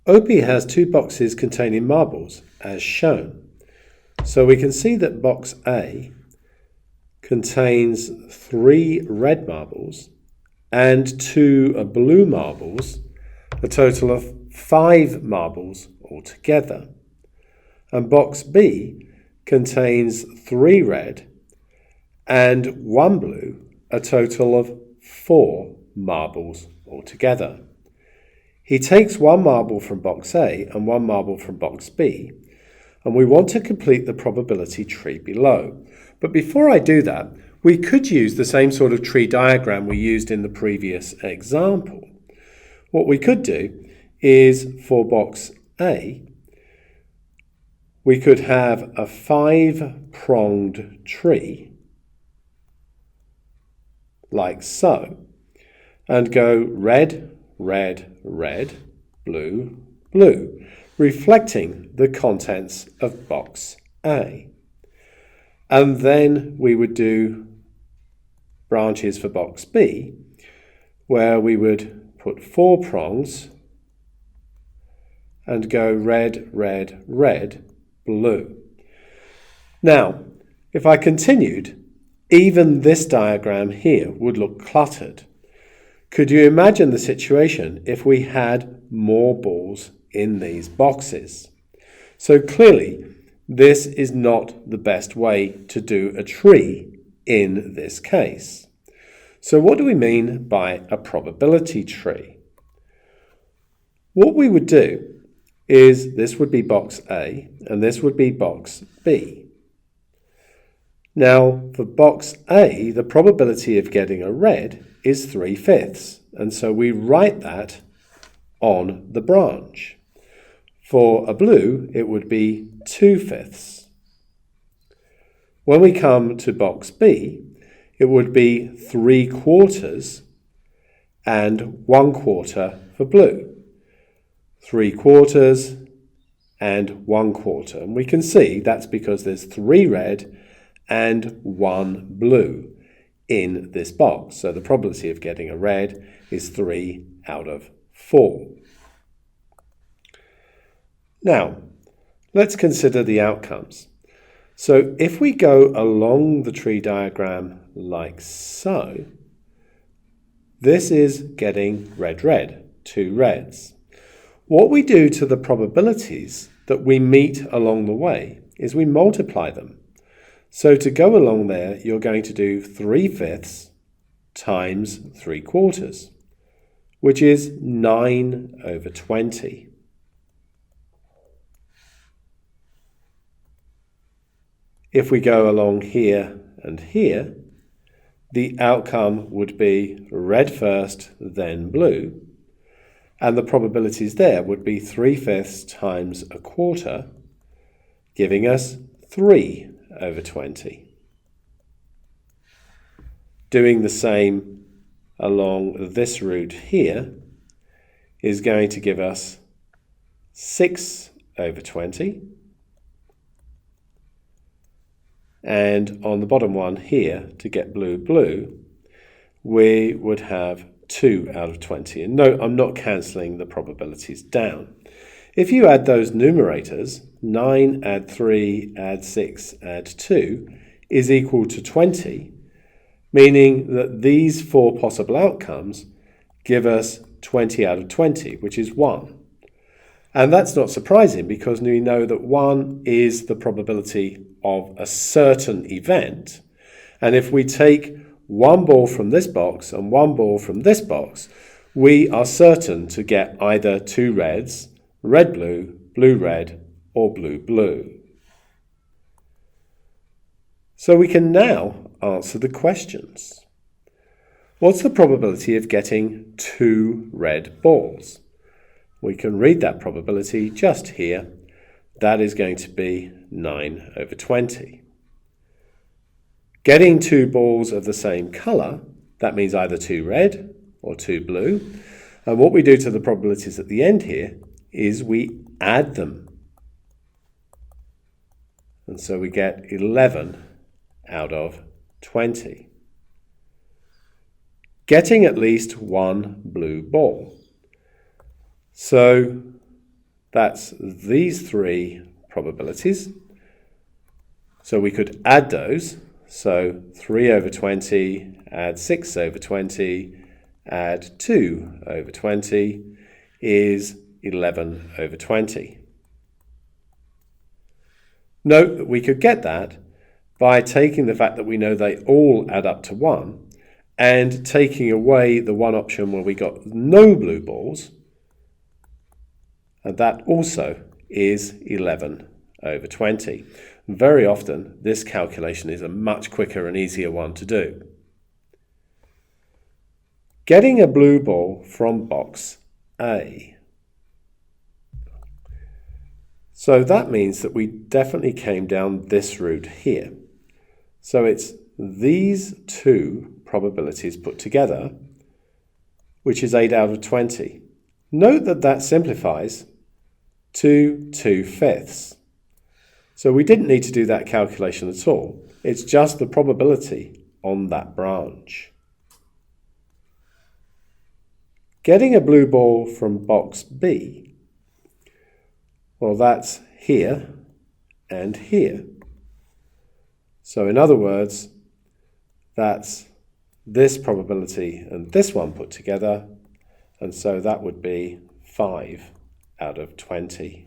Opie has two boxes containing marbles, as shown. So we can see that box A contains 3 red marbles and 2 blue marbles, a total of 5 marbles altogether. And box B contains 3 red and 1 blue, a total of 4 marbles altogether. He takes 1 marble from box A and 1 marble from box B, and we want to complete the probability tree below. But before I do that, we could use the same sort of tree diagram we used in the previous example. What we could do is, for box A, we could have a 5-pronged tree, like so, and go red, red, red, blue, blue, reflecting the contents of box A. And then we would do branches for box B, where we would put 4 prongs and go red, red, red, blue. Now, if I continued, even this diagram here would look cluttered. Could you imagine the situation if we had more balls in these boxes? So clearly, this is not the best way to do a tree in this case. So what do we mean by a probability tree? What we would do is this would be box A and this would be box B. Now, for box A, the probability of getting a red is 3/5, and so we write that on the branch. For a blue, it would be 2/5. When we come to box B, it would be 3/4 and 1/4 for blue. 3/4 and 1/4. And we can see that's because there's 3 red and 1 blue in this box. So the probability of getting a red is 3 out of 4. Now, let's consider the outcomes. So if we go along the tree diagram like so, this is getting red, red, 2 reds. What we do to the probabilities that we meet along the way is we multiply them. So to go along there, you're going to do 3/5 times 3/4, which is 9/20. If we go along here and here, the outcome would be red first, then blue. And the probabilities there would be 3/5 times 1/4, giving us 3/20. Doing the same along this route here is going to give us 6/20. And on the bottom one here, to get blue, blue, we would have 2/20. And no, I'm not cancelling the probabilities down. If you add those numerators, 9 add 3 add 6 add 2 is equal to 20, meaning that these 4 possible outcomes give us 20/20, which is 1. And that's not surprising because we know that 1 is the probability of a certain event. And if we take 1 ball from this box and 1 ball from this box, we are certain to get either 2 reds, red blue, blue red, or blue blue. So we can now answer the questions. What's the probability of getting 2 red balls? We can read that probability just here. That is going to be 9/20. Getting 2 balls of the same colour, that means either 2 red or 2 blue. And what we do to the probabilities at the end here is we add them. And so we get 11/20. Getting at least 1 blue ball. So That's these three probabilities. So we could add those. So 3 over 20, add 6 over 20, add 2 over 20 is 11 over 20. Note that we could get that by taking the fact that we know they all add up to 1 and taking away the one option where we got no blue balls, and that also is 11 over 20. Very often this calculation is a much quicker and easier one to do. Getting a blue ball from box A. So that means that we definitely came down this route here. So it's these two probabilities put together, which is 8 out of 20. Note that that simplifies to 2/5. So we didn't need to do that calculation at all. It's just the probability on that branch. Getting a blue ball from box B. Well, that's here and here. So in other words, that's this probability and this one put together, and so that would be 5 out of 20.